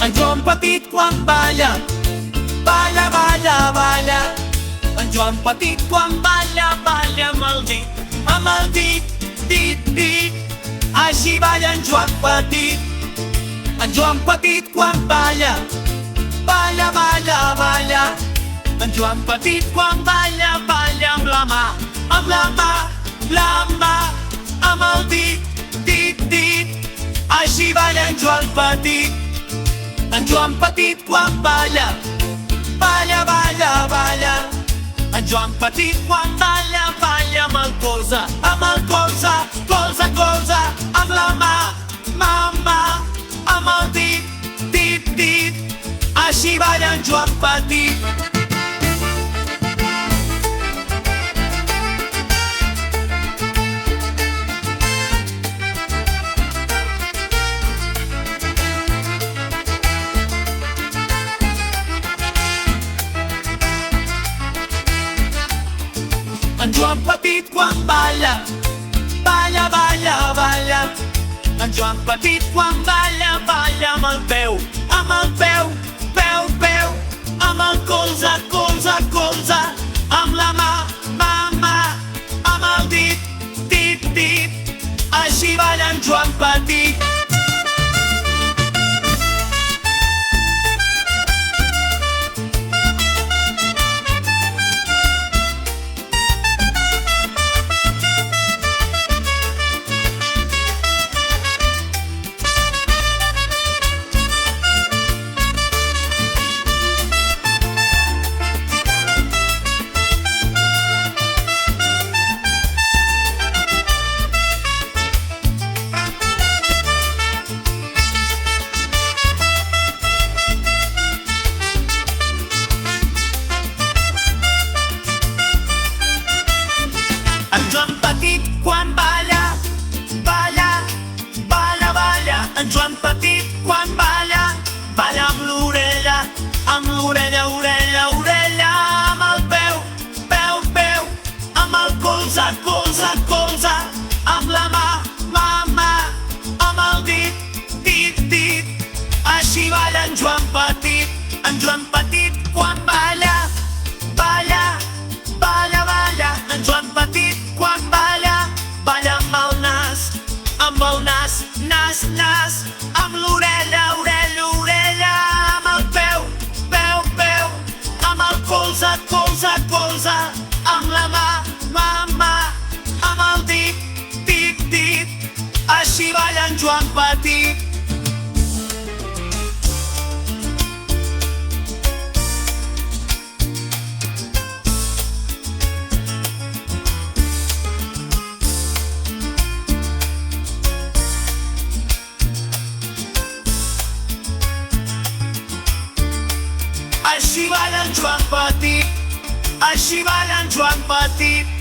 En Joan Petit quan balla, balla, balla, balla. En Joan Petit quan balla, balla amb el dit, dit. Així balla en Joan Petit. En Joan Petit quan balla, balla, balla, balla. En Joan Petit quan balla, balla amb la mà, amb la mà, la mà, amb el dit, dit. Així balla en Joan Petit. En Joan Petit quan balla, balla, balla, balla. En Joan Petit quan balla, balla amb el colze, colze, amb la mà, mà, amb el dit. Així balla en Joan Petit. En Joan Petit quan balla, balla, balla, balla. En Joan Petit quan balla, balla amb el peu, peu. Amb el colze, colze, amb la mà, mà, amb el dit. Així balla en Joan Petit. En Joan Petit quan balla, balla, balla, balla. En Joan Petit quan balla, balla amb l'orella, orella. Amb el peu, amb el colze, colze, amb la mà, mà, amb el dit. Així balla en Joan Petit. En Joan Petit quan balla, balla, balla, balla. En Joan Petit quan balla, balla amb el nas, nas, amb l'orella, orella, amb el peu, amb el colze, colze, amb la mà, mà, amb el dit. Així balla en Joan Petit. Així balla en Joan Petit. Així balla en Joan Petit.